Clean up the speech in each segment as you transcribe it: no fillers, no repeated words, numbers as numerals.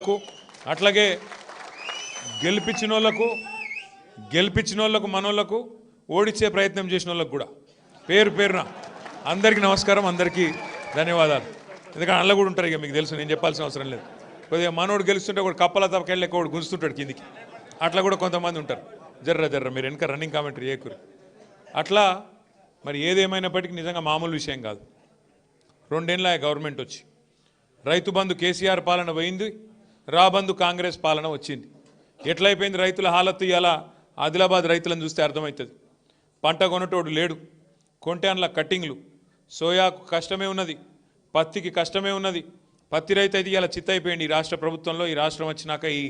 అట్లాగే గెలిపించిన వాళ్ళకు మనోళ్ళకు ఓడించే ప్రయత్నం చేసిన వాళ్ళకు కూడా పేరు పేరున అందరికీ నమస్కారం, అందరికీ ధన్యవాదాలు. ఎందుకంటే అల్ల కూడా ఉంటారు, ఇక మీకు తెలుసు, నేను చెప్పాల్సిన అవసరం లేదు. కొద్దిగా మనోడు గెలుస్తుంటే ఒకటి కప్పల తప్పకెళ్ళి ఒకటి గుంజుతుంటాడు కిందికి, అట్లా కూడా కొంతమంది ఉంటారు. జర్ర మీరు వెనక రన్నింగ్ కామెంటరీ చేయకూరు. అట్లా మరి ఏదేమైనప్పటికీ నిజంగా మామూలు విషయం కాదు. 2 ఏళ్ళ గవర్నమెంట్ వచ్చి రైతు బంధు కేసీఆర్ పాలన పోయింది, రాబంధు కాంగ్రెస్ పాలన వచ్చింది. ఎట్లయిపోయింది రైతుల హాలత్? ఇలా ఆదిలాబాద్ రైతులను చూస్తే అర్థమవుతుంది. పంట కొనటోడు లేడు, కొంటే అందులో కట్టింగ్లు. సోయాకు కష్టమే ఉన్నది, పత్తికి కష్టమే ఉన్నది. పత్తి రైతు అయితే ఇలా చిత్తైపోయింది. ఈ రాష్ట్ర ప్రభుత్వంలో, ఈ రాష్ట్రం వచ్చినాక, ఈ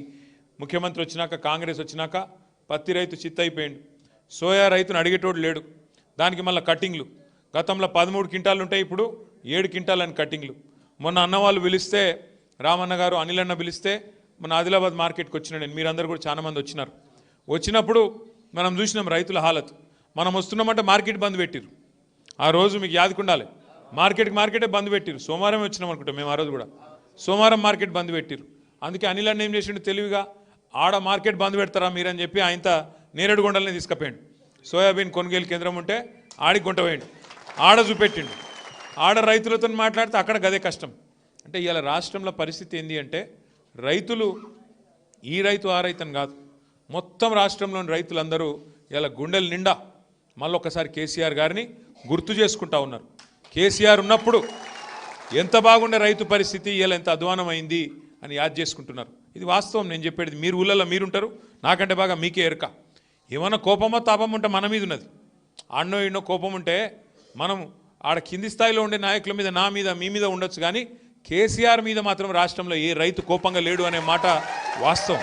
ముఖ్యమంత్రి వచ్చినాక, కాంగ్రెస్ వచ్చినాక పత్తి రైతు చిత్తైపోయింది. సోయా రైతును అడిగేటోడు లేడు, దానికి మళ్ళీ కట్టింగ్లు. గతంలో 13 క్వింటాలు ఉంటాయి, ఇప్పుడు 7 క్వింటాలని కట్టింగ్లు. మొన్న అన్నవాళ్ళు పిలిస్తే, రామన్న గారు అనిల్ అన్న పిలిస్తే మన ఆదిలాబాద్ మార్కెట్కి వచ్చిన నేను, మీరందరూ కూడా చాలామంది వచ్చినారు. వచ్చినప్పుడు మనం చూసినాం రైతుల హాలత్. మనం వస్తున్నామంటే మార్కెట్ బంద్ పెట్టిరు. ఆ రోజు మీకు యాదకుండాలి, మార్కెటే బంద్ పెట్టిరు. సోమవారం వచ్చినాం అనుకుంటాం మేము, ఆ రోజు కూడా సోమవారం మార్కెట్ బంద్ పెట్టిరు. అందుకే అనిల్ అన్న ఏం చేసిండు తెలివిగా, ఆడ మార్కెట్ బంద్ పెడతారా మీరని చెప్పి ఆయనతో నేరేడుగొండలనే తీసుకుపోయాడు. సోయాబీన్ కొనుగోలు కేంద్రం ఉంటే ఆడికి గుంట పోయిండు, ఆడ చూపెట్టిండు. ఆడ రైతులతో మాట్లాడితే అక్కడ గదే కష్టం. అంటే ఇవాళ రాష్ట్రంలో పరిస్థితి ఏంది అంటే, రైతులు ఈ రైతు ఆ రైతు అని కాదు, మొత్తం రాష్ట్రంలోని రైతులందరూ ఇలా గుండెల నిండా మళ్ళొక్కసారి కేసీఆర్ గారిని గుర్తు చేసుకుంటా ఉన్నారు. కేసీఆర్ ఉన్నప్పుడు ఎంత బాగుండే రైతు పరిస్థితి, ఇలా ఎంత అధ్వానం అయింది అని యాద్ చేసుకుంటున్నారు. ఇది వాస్తవం, నేను చెప్పేది. మీరు ఊళ్ళల్లో మీరుంటారు, నాకంటే బాగా మీకే ఎరక. ఏమన్నా కోపమో తాపం ఉంటే మన మీద ఉన్నది. ఆడనో ఎన్నో కోపం ఉంటే మనం ఆడ కింది స్థాయిలో ఉండే నాయకుల మీద, నా మీద, మీ మీద ఉండొచ్చు, కానీ కేసీఆర్ మీద మాత్రం రాష్ట్రంలో ఏ రైతు కోపంగా లేడు అనే మాట వాస్తవం.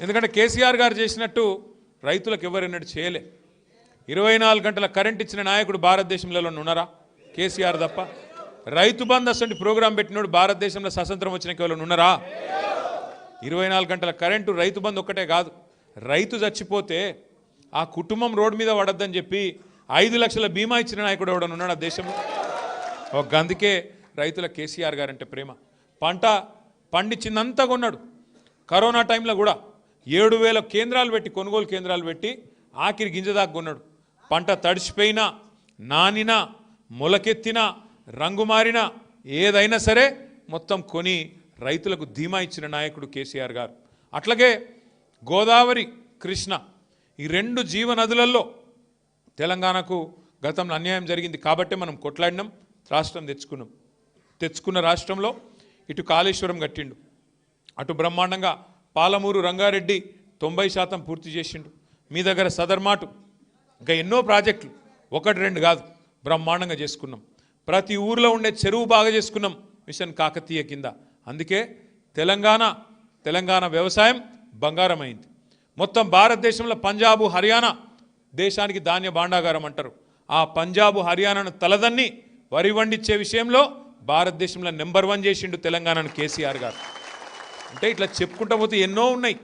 ఎందుకంటే కేసీఆర్ గారు చేసినట్టు రైతులకు ఎవరైనాడు చేయలే. 24 గంటల కరెంట్ ఇచ్చిన నాయకుడు భారతదేశంలో ఉన్నారా? కేసీఆర్ తప్ప. రైతు బంధు అసలు ప్రోగ్రాం పెట్టినోడు భారతదేశంలో స్వతంత్రం వచ్చిన కేవలం ఉన్నారా? 24 గంటల కరెంటు, రైతు బంధు ఒక్కటే కాదు, రైతు చచ్చిపోతే ఆ కుటుంబం రోడ్డు మీద పడద్దని చెప్పి 5 లక్షల బీమా ఇచ్చిన నాయకుడు ఎవడన్నా ఉన్నాడు ఆ దేశంలో? ఒక అందుకే రైతుల కేసీఆర్ గారంటే ప్రేమ. పంట పండించిందంతా కొన్నాడు. కరోనా టైంలో కూడా 7,000 కేంద్రాలు పెట్టి, కొనుగోలు కేంద్రాలు పెట్టి ఆఖరి గింజ దాకా కొన్నాడు. పంట తడిచిపోయినా, నానినా, మొలకెత్తినా, రంగు మారినా, ఏదైనా సరే మొత్తం కొని రైతులకు ధీమా ఇచ్చిన నాయకుడు కేసీఆర్ గారు. అట్లాగే గోదావరి, కృష్ణ ఈ 2 జీవనదులలో తెలంగాణకు గతంలో అన్యాయం జరిగింది కాబట్టి మనం కొట్లాడినాం, రాష్ట్రం తెచ్చుకున్న రాష్ట్రంలో ఇటు కాళేశ్వరం కట్టిండు, అటు బ్రహ్మాండంగా పాలమూరు రంగారెడ్డి 90% పూర్తి చేసిండు. మీ దగ్గర సదర్మాటు, ఇంకా ఎన్నో ప్రాజెక్టులు, 1-2 కాదు, బ్రహ్మాండంగా చేసుకున్నాం. ప్రతి ఊరిలో ఉండే చెరువు బాగా చేసుకున్నాం మిషన్ కాకతీయ కింద. అందుకే తెలంగాణ వ్యవసాయం బంగారమైంది. మొత్తం భారతదేశంలో పంజాబు, హర్యానా దేశానికి ధాన్య భాండాగారం అంటారు. ఆ పంజాబు, హర్యానాను తలదన్ని వరి వండించే విషయంలో భారతదేశంలో నెంబర్ 1 చేసిండు తెలంగాణను కేసీఆర్ గారు. అంటే ఇట్లా చెప్పుకుంటూ పోతే ఎన్నో ఉన్నాయి,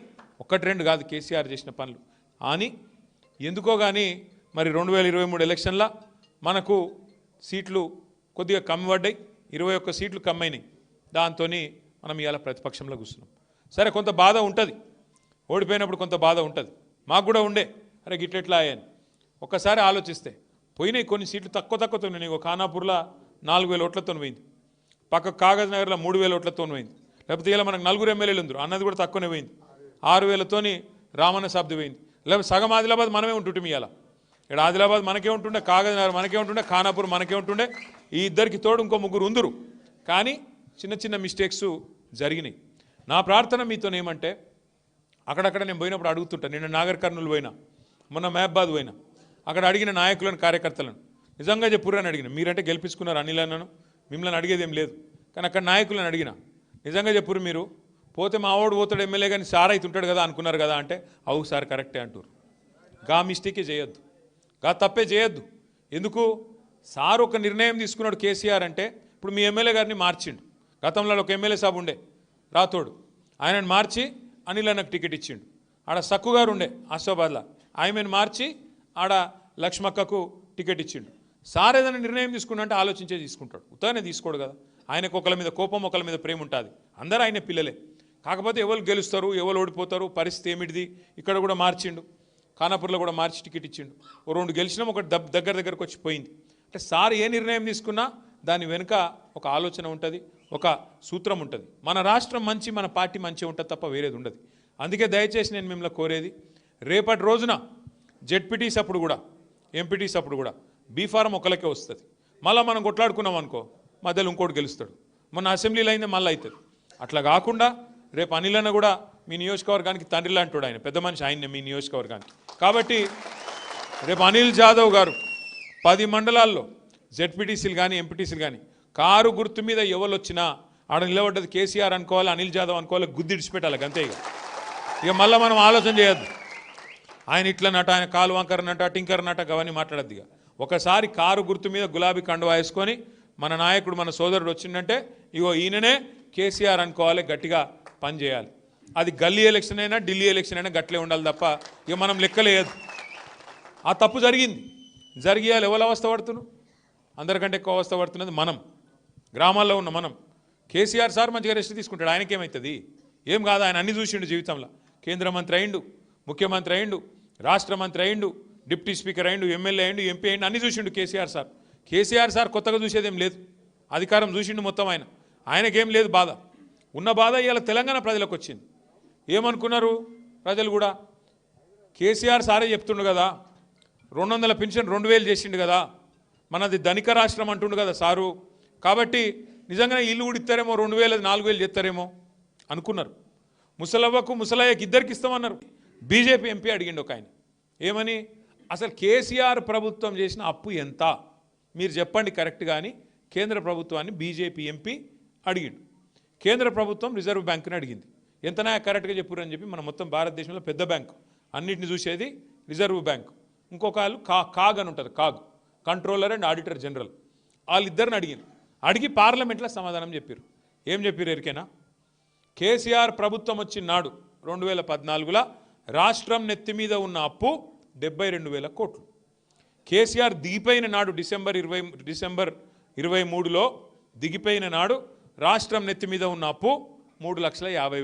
1-2 కాదు కేసీఆర్ చేసిన పనులు. అని ఎందుకో కానీ మరి 2023 ఎలక్షన్ల మనకు సీట్లు కొద్దిగా కమ్మి పడ్డాయి, 21 సీట్లు కమ్మైనాయి. దాంతో మనం ఇవాళ ప్రతిపక్షంలో కూర్చున్నాం. సరే, కొంత బాధ ఉంటుంది, ఓడిపోయినప్పుడు కొంత బాధ ఉంటుంది. మాకు కూడా ఉండే, అరే గిట్లెట్లా అయ్యాని. ఒక్కసారి ఆలోచిస్తే పోయినాయి కొన్ని సీట్లు, తక్కువతో ఉన్నాయి. ఖానాపూర్లో 4,000 ఓట్లతో పోయింది, పక్క కాగజ్ నగర్లో 3,000 ఓట్లతో పోయింది. లేకపోతే ఇలా మనకు 4 ఎమ్మెల్యేలు ఉందరు, అన్నది కూడా తక్కువనే పోయింది. 6,000తోని రామన్న సాబ్ది పోయింది. లేకపోతే సగం ఆదిలాబాద్ మనమే ఉంటుంటే ఇవాళ. ఇక్కడ ఆదిలాబాద్ మనకే ఉంటుండే, కాగజ్ నగర్ మనకే ఉంటుండే, ఖానాపూర్ మనకే ఉంటుండే. ఈ ఇద్దరికి తోడు ఇంకో 3 ఉందరు. కానీ చిన్న మిస్టేక్స్ జరిగినాయి. నా ప్రార్థన మీతోనేమంటే, అక్కడక్కడ నేను పోయినప్పుడు అడుగుతుంటా. నిన్న నాగర్ కర్నూలు పోయినా, మొన్న మహబాద్ పోయినా, అక్కడ అడిగిన నాయకులను, కార్యకర్తలను నిజంగా చెప్పురని అడిగిన. మీరంటే గెలిపించుకున్నారు అనిల్ అన్నను, మిమ్మల్ని అడిగేదేం లేదు. కానీ అక్కడ నాయకులను అడిగిన, నిజంగా చెప్పురు, మీరు పోతే మా వాడు పోతాడు ఎమ్మెల్యే కానీ సార్ అయితే ఉంటాడు కదా అనుకున్నారు కదా అంటే, అవు సార్ కరెక్టే అంటారు. గా మిస్టేకే చేయొద్దు, గా తప్పే చేయొద్దు. ఎందుకు? సార్ ఒక నిర్ణయం తీసుకున్నాడు కేసీఆర్ అంటే, ఇప్పుడు మీ ఎమ్మెల్యే గారిని మార్చిండు. గతంలో ఒక ఎమ్మెల్యే సాబ్ ఉండే రాతోడు, ఆయనను మార్చి అనిల్ అన్నకు టికెట్ ఇచ్చిండు. ఆడ సక్కు గారు ఉండే ఆసిఫాబాద్లో, ఆయనను మార్చి ఆడ లక్ష్మక్కకు టికెట్ ఇచ్చిండు. సార్ ఏదైనా నిర్ణయం తీసుకున్నా అంటే ఆలోచించే తీసుకుంటాడు, ఉత్తగానే తీసుకోడు కదా. ఆయనకు ఒకళ్ళ మీద కోపం, ఒకళ్ళ మీద ప్రేమ ఉంటుంది. అందరూ ఆయన పిల్లలే. కాకపోతే ఎవరు గెలుస్తారు ఎవరు ఓడిపోతారు పరిస్థితి ఏమిటిది ఇక్కడ కూడా మార్చిండు, ఖానాపూర్లో కూడా మార్చి టికెట్ ఇచ్చిండు. ఓ 2 గెలిచినాం, ఒకటి దగ్గరకు వచ్చి పోయింది. అంటే సార్ ఏ నిర్ణయం తీసుకున్నా దాని వెనుక ఒక ఆలోచన ఉంటుంది, ఒక సూత్రం ఉంటుంది. మన రాష్ట్రం మంచి, మన పార్టీ మంచి ఉంటుంది తప్ప వేరేది ఉండదు. అందుకే దయచేసి నేను మిమ్మల్ని కోరేది, రేపటి రోజున జెడ్పీటీస్ అప్పుడు కూడా ఎంపీటీస్ అప్పుడు కూడా బీఫారం ఒకరికే వస్తుంది. మళ్ళీ మనం కొట్లాడుకున్నాం అనుకో మధ్యలో ఇంకోటి గెలుస్తాడు. మొన్న అసెంబ్లీలో అయిందే మళ్ళీ అవుతుంది. అట్లా కాకుండా రేపు అనిల్ అన్న కూడా మీ నియోజకవర్గానికి తండ్రి లాంటి ఆయన, పెద్ద మనిషి ఆయన్నే మీ నియోజకవర్గానికి. కాబట్టి రేపు అనిల్ జాదవ్ గారు 10 మండలాల్లో జెడ్పీటీసీలు కానీ ఎంపీటీసీలు కానీ కారు గుర్తు మీద ఎవరు వచ్చినా ఆడ నిలబడ్డది కేసీఆర్ అనుకోవాలి, అనిల్ జాదవ్ అనుకోవాలి, గుద్ది ఇడిచిపెట్టాలి అంతే. ఇక మళ్ళీ మనం ఆలోచన చేయొద్దు, ఆయన ఇట్లనట, ఆయన కాలు వంకరనట, టింకరనట, అవన్నీ మాట్లాడద్దు. ఇక ఒకసారి కారు గుర్తు మీద గులాబీ కండువా వేసుకొని మన నాయకుడు మన సోదరుడు వచ్చిందంటే ఇగో ఈయననే కేసీఆర్ అనుకోవాలి, గట్టిగా పనిచేయాలి. అది గల్లీ ఎలక్షన్ అయినా ఢిల్లీ ఎలక్షన్ అయినా గట్లే ఉండాలి తప్ప ఇక మనం లెక్కలేదు. ఆ తప్పు జరిగింది, జరిగేయాలి. ఎవరు అవస్థ పడుతున్నాం? అందరికంటే ఎక్కువ అవస్థ పడుతున్నది మనం, గ్రామాల్లో ఉన్న మనం. కేసీఆర్ సార్ మంచిగా రెస్ట్ తీసుకుంటాడు, ఆయనకేమవుతుంది? ఏం కాదు, ఆయన అన్ని చూసిండు జీవితంలో. కేంద్ర మంత్రి అయిండు, ముఖ్యమంత్రి అయిండు, రాష్ట్ర మంత్రి అయిండు, డిప్యూటీ స్పీకర్ అయిండు, ఎమ్మెల్యే అయిండు, ఎంపీ అయిండు, అన్ని చూసిండు కేసీఆర్ సార్. కేసీఆర్ సార్ కొత్తగా చూసేదేం లేదు, అధికారం చూసిండు మొత్తం. ఆయనకేం లేదు బాధ. ఉన్న బాధ ఇవాళ తెలంగాణ ప్రజలకు వచ్చింది. ఏమనుకున్నారు ప్రజలు కూడా? కేసీఆర్ సారే చెప్తుండు కదా 200 పెన్షన్ 2000 చేసిండు కదా, మనది ధనిక రాష్ట్రం అంటుండు కదా సారు, కాబట్టి నిజంగానే ఇల్లు కూడా ఇస్తారేమో, 2000 4000 చేస్తారేమో అనుకున్నారు. ముసలవ్వకు ముసలయ్యకి ఇద్దరికి ఇస్తామన్నారు. బీజేపీ ఎంపీ అడిగిండు ఒక ఆయన, ఏమని? అసలు కేసీఆర్ ప్రభుత్వం చేసిన అప్పు ఎంత మీరు చెప్పండి కరెక్ట్ కానీ కేంద్ర ప్రభుత్వాన్ని బీజేపీ ఎంపీ అడిగిండు. కేంద్ర ప్రభుత్వం రిజర్వ్ బ్యాంకుని అడిగింది, ఎంతనా కరెక్ట్గా చెప్పురు అని చెప్పి. మన మొత్తం భారతదేశంలో పెద్ద బ్యాంకు, అన్నింటిని చూసేది రిజర్వ్ బ్యాంకు. ఇంకొక వాళ్ళు కాగ్ అని ఉంటుంది, CAG, controller and auditor general. వాళ్ళిద్దరిని అడిగి పార్లమెంట్లో సమాధానం చెప్పారు. ఏం చెప్పారు ఎరికేనా? కేసీఆర్ ప్రభుత్వం వచ్చిన నాడు 2014లో రాష్ట్రం నెత్తి మీద ఉన్న అప్పు 72,000 కోట్లు. కేసీఆర్ దిగిపోయిన నాడు డిసెంబర్ 23లో దిగిపోయిన నాడు రాష్ట్రం నెత్తి మీద ఉన్న అప్పు 3,50,000